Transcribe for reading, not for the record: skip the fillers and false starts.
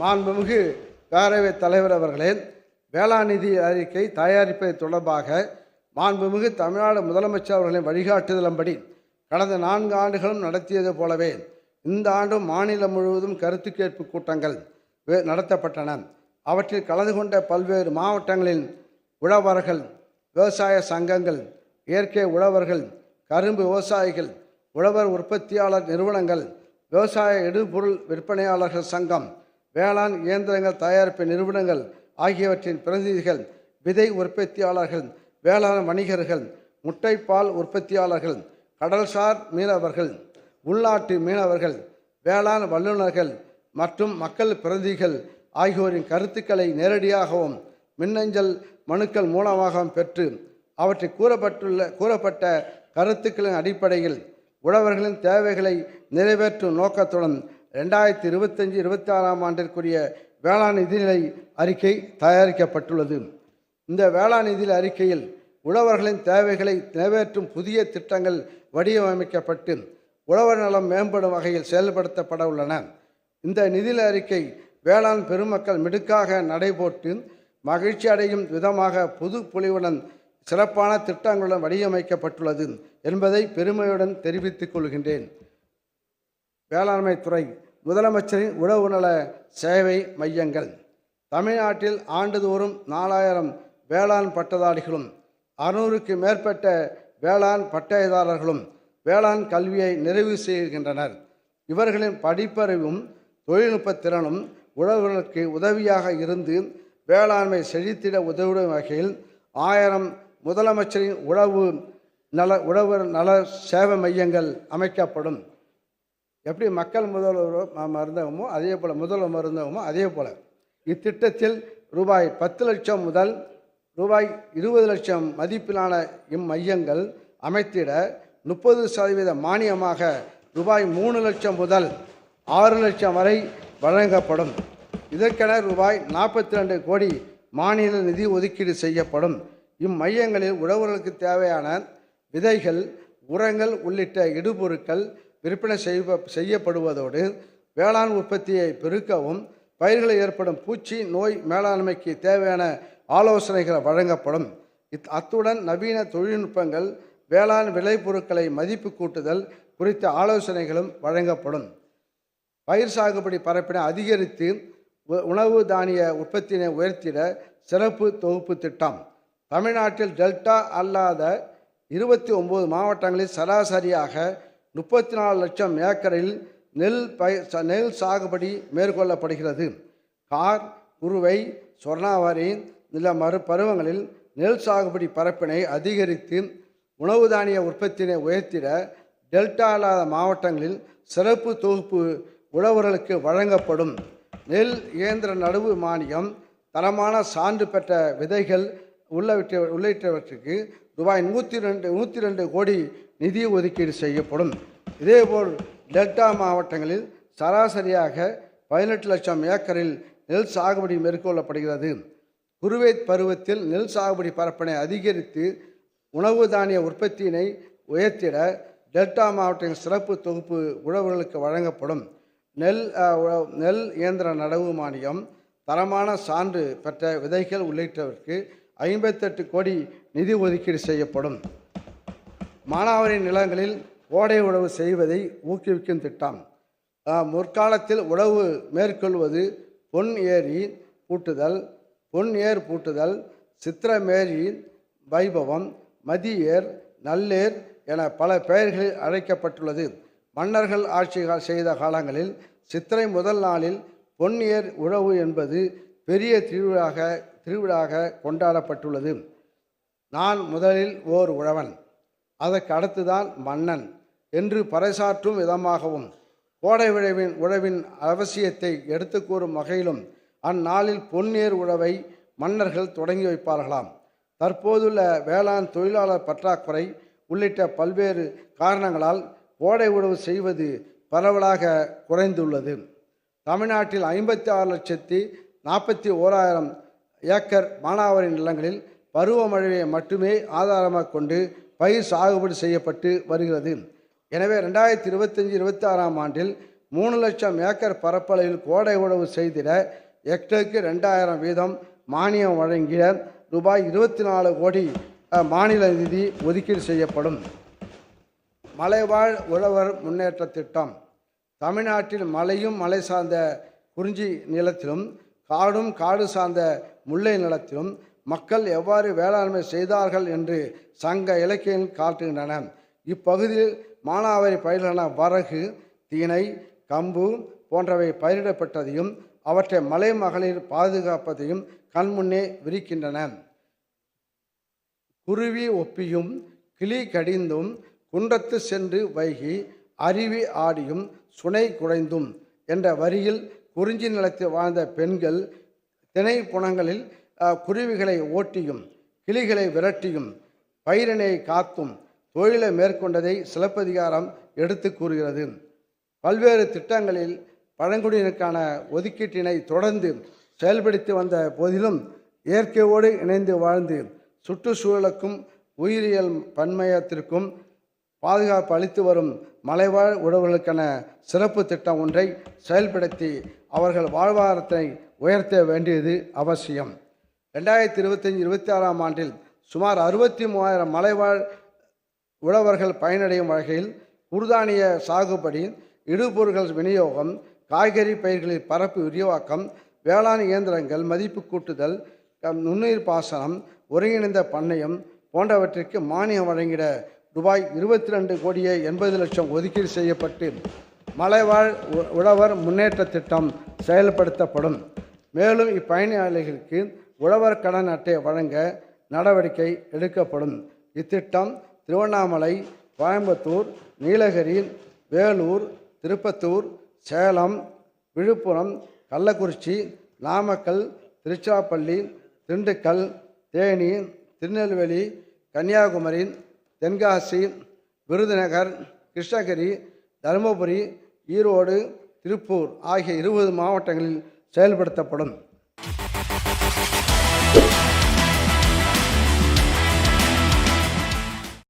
மாண்புமிகு பேரவைத் தலைவர் அவர்களே, வேளாண் நிதி அறிக்கை தயாரிப்பது தொடர்பாக மாண்புமிகு தமிழ்நாடு முதலமைச்சர் அவர்களின் வழிகாட்டுதலின்படி கடந்த 4 ஆண்டுகளும் நடத்தியது போலவே இந்த ஆண்டும் மாநிலம் முழுவதும் கருத்து கேட்பு கூட்டங்கள் நடத்தப்பட்டன. அவற்றில் கலந்து கொண்ட பல்வேறு மாவட்டங்களில் உழவர்கள், விவசாய சங்கங்கள், இயற்கை உழவர்கள், கரும்பு விவசாயிகள், உழவர் உற்பத்தியாளர் நிறுவனங்கள், விவசாய இடுபொருள் விற்பனையாளர்கள் சங்கம், வேளாண் இயந்திரங்கள் தயாரிப்பு நிறுவனங்கள் ஆகியவற்றின் பிரதிநிதிகள், விதை உற்பத்தியாளர்கள், வேளாண் வணிகர்கள், முட்டைப்பால் உற்பத்தியாளர்கள், கடல்சார் மீனவர்கள், உள்நாட்டு மீனவர்கள், வேளாண் வல்லுநர்கள் மற்றும் மக்கள் பிரதிநிதிகள் ஆகியோரின் கருத்துக்களை நேரடியாகவும் மின்னஞ்சல் மனுக்கள் மூலமாகவும் பெற்று அவற்றில் கூறப்பட்ட கருத்துக்களின் அடிப்படையில் உழவர்களின் தேவைகளை நிறைவேற்றும் நோக்கத்துடன் 2025-26 ஆண்டிற்குரிய வேளாண் நிதிநிலை அறிக்கை தயாரிக்கப்பட்டுள்ளது. இந்த வேளாண் நிதி அறிக்கையில் உழவர்களின் தேவைகளை நிறைவேற்றும் புதிய திட்டங்கள் வடிவமைக்கப்பட்டு உழவர் நலம் மேம்படும் வகையில் செயல்படுத்தப்பட உள்ளன. இந்த நிதி அறிக்கை வேளாண் பெருமக்கள் மிடுக்காக நடைபோட்டு மகிழ்ச்சி அடையும் விதமாக புது பொலிவுடன் சிறப்பான திட்டங்களுடன் வடிவமைக்கப்பட்டுள்ளது என்பதை பெருமையுடன் தெரிவித்துக் கொள்கின்றேன். வேளாண்மை துறை முதலமைச்சரின் உழவு நல சேவை மையங்கள். தமிழ்நாட்டில் ஆண்டுதோறும் 4000 வேளாண் பட்டதாரிகளும் 600க்கு மேற்பட்ட வேளாண் பட்டயதாரர்களும் வேளாண் கல்வியை நிறைவு செய்கின்றனர். இவர்களின் படிப்பறிவும் தொழில்நுட்ப திறனும் உழவர்களுக்கு உதவியாக இருந்து வேளாண்மை செழித்திட உதவிடும் வகையில் 1000 முதலமைச்சரின் உழவர் நல சேவை மையங்கள் அமைக்கப்படும். எப்படி மக்கள் முதல்வர் மருந்தகமோ அதே போல் முதல்வர் மருந்தகமோ அதே போல் இத்திட்டத்தில் ரூபாய் 10 லட்சம் முதல் ரூபாய் 20 லட்சம் மதிப்பிலான இம்மையங்கள் அமைத்திட 30% மானியமாக ரூபாய் 3 லட்சம் முதல் 6 லட்சம் வரை வழங்கப்படும். இதற்கென ரூபாய் 42 கோடி மாநில நிதி ஒதுக்கீடு செய்யப்படும். இம்மையங்களில் உழவர்களுக்கு தேவையான விதைகள், உரங்கள் உள்ளிட்ட இடுபொருட்கள் விற்பனை செய்யப்படுவதோடு வேளாண் உற்பத்தியை பெருக்கவும் பயிர்களில் ஏற்படும் பூச்சி நோய் மேலாண்மைக்கு தேவையான ஆலோசனைகள் வழங்கப்படும். அத்துடன் நவீன தொழில்நுட்பங்கள், வேளாண் விளைபொருட்களை மதிப்பு கூட்டுதல் குறித்த ஆலோசனைகளும் வழங்கப்படும். பயிர் சாகுபடி பரப்பினை அதிகரித்து உணவு தானிய உற்பத்தியினை உயர்த்திட சிறப்பு தொகுப்பு திட்டம். தமிழ்நாட்டில் டெல்டா அல்லாத 29 மாவட்டங்களில் சராசரியாக 34 லட்சம் ஏக்கரில் நெல் சாகுபடி மேற்கொள்ளப்படுகிறது. கார், குறுவை, சொர்ணாவாரி நில பருவங்களில் நெல் சாகுபடி பரப்பினை அதிகரித்து உணவு தானிய உற்பத்தியினை உயர்த்திட டெல்டா அல்லாத மாவட்டங்களில் சிறப்பு தொகுப்பு உழவர்களுக்கு வழங்கப்படும். நெல் இயந்திர நடவு மானியம், தரமான சான்று பெற்ற விதைகள் உள்ளிட்டவற்றுக்கு ரூபாய் 102 கோடி நிதி ஒதுக்கீடு செய்யப்படும். இதேபோல் டெல்டா மாவட்டங்களில் சராசரியாக 18 லட்சம் ஏக்கரில் நெல் சாகுபடி மேற்கொள்ளப்படுகிறது. குறுவை பருவத்தில் நெல் சாகுபடி பரப்பினை அதிகரித்து உணவு தானிய உற்பத்தியினை உயர்த்திட டெல்டா மாவட்டங்களில் சிறப்பு தொகுப்பு உழவர்களுக்கு வழங்கப்படும். நெல் இயந்திர நடவு மானியம், தரமான சான்று பெற்ற விதைகள் உள்ளிட்டவருக்கு 58 கோடி நிதி ஒதுக்கீடு செய்யப்படும். மானாவாரி நிலங்களில் கோடை உழவு செய்வதை ஊக்குவிக்கும் திட்டம். முற்காலத்தில் உழவு மேற்கொள்வது பொன் ஏர் பூட்டுதல், சித்திரமேரி வைபவம், மதியேர், நல்லேர் என பல பெயர்களில் அழைக்கப்பட்டுள்ளது. மன்னர்கள் ஆட்சி செய்த காலங்களில் சித்திரை முதல் நாளில் பொன் ஏர் உழவு என்பது பெரிய திருவிழாக கொண்டாடப்பட்டுள்ளது. நான் முதலில் ஓர் உழவன், அதற்கு அடுத்துதான் மன்னன் என்று பறைசாற்றும் விதமாகவும் கோடை உழவின் அவசியத்தை எடுத்து கூறும் வகையிலும் அந்நாளில் பொன்னேர் உழவை மன்னர்கள் தொடங்கி வைப்பார்களாம். தற்போதுள்ள வேளாண் தொழிலாளர் பற்றாக்குறை உள்ளிட்ட பல்வேறு காரணங்களால் கோடை உழவு செய்வது பரவலாக குறைந்துள்ளது. தமிழ்நாட்டில் 56,41,000 ஏக்கர் மானாவாரி நிலங்களில் பருவமழையை மட்டுமே ஆதாரமாக கொண்டு பயிர் சாகுபடி செய்யப்பட்டு வருகிறது. எனவே 2025-26 ஆண்டில் 3 லட்சம் ஏக்கர் பரப்பளவில் கோடை உழவு செய்திட ஹெக்டருக்கு 2000 வீதம் மானியம் வழங்கிய ரூபாய் 24 கோடி மாநில நிதி ஒதுக்கீடு செய்யப்படும். மலைவாழ் உழவர் முன்னேற்ற திட்டம். தமிழ்நாட்டில் மலையும் மலை சார்ந்த குறிஞ்சி நிலத்திலும் காடும் காடு சார்ந்த முல்லை நிலத்திலும் மக்கள் எவ்வாறு வேளாண்மை செய்தார்கள் என்று சங்க இலக்கியங்கள் காட்டுகின்றன. இப்பகுதியில் மானாவாரி பயிர்களான வரகு, திணை, கம்பு போன்றவை பயிரிடப்பட்டதையும் அவற்றை மலை மகளிர் பாதுகாப்பதையும் கண்முன்னே விரிக்கின்றன. குருவி ஒப்பியும் கிளி கடிந்தும் குன்றத்து சென்று வைகி அருவி ஆடியும் சுனை குடைந்தும் என்ற வரியில் குறிஞ்சி நிலத்தில் வாழ்ந்த பெண்கள் திணை புனங்களில் குருவிகளை ஓட்டியும் கிளிகளை விரட்டியும் பயிரினை காத்தும் தொழிலை மேற்கொண்டதை சிலப்பதிகாரம் எடுத்து கூறுகிறது. பல்வேறு திட்டங்களில் பழங்குடியினருக்கான ஒதுக்கீட்டினை தொடர்ந்து செயல்படுத்தி வந்த போதிலும் இயற்கையோடு இணைந்து வாழ்ந்து சுற்றுச்சூழலுக்கும் உயிரியல் பன்மையத்திற்கும் பாதுகாப்பு அளித்து வரும் மலைவாழ் உழவர்களுக்கான சிறப்பு திட்டம் ஒன்றை செயல்படுத்தி அவர்கள் வாழ்வாதாரத்தை உயர்த்த வேண்டியது அவசியம். 2025-26 ஆண்டில் சுமார் 63,000 மலைவாழ் உழவர்கள் பயனடையும் வகையில் குறுதானிய சாகுபடி, இடுபொருட்கள் விநியோகம், காய்கறி பயிர்களின் பரப்பு விரிவாக்கம், வேளாண் இயந்திரங்கள் மதிப்பு கூட்டுதல், நுண்ணுயிர் பாசனம், ஒருங்கிணைந்த பண்ணையம் போன்றவற்றிற்கு மானியம் வழங்கிட ரூபாய் 22 கோடியே 80 லட்சம் ஒதுக்கீடு செய்யப்பட்டு மலைவாழ் உழவர் முன்னேற்ற திட்டம் செயல்படுத்தப்படும். மேலும் இப்பயனாளிகளுக்கு உழவர் கடன் அட்டை வழங்க நடவடிக்கை எடுக்கப்படும். இத்திட்டம் திருவண்ணாமலை, கோயம்புத்தூர், நீலகிரி, வேலூர், திருப்பத்தூர், சேலம், விழுப்புரம், கள்ளக்குறிச்சி, நாமக்கல், திருச்சிராப்பள்ளி, திண்டுக்கல், தேனி, திருநெல்வேலி, கன்னியாகுமரி, தென்காசி, விருதுநகர், கிருஷ்ணகிரி, தருமபுரி, ஈரோடு, திருப்பூர் ஆகிய 20 மாவட்டங்களில் செயல்படுத்தப்படும்.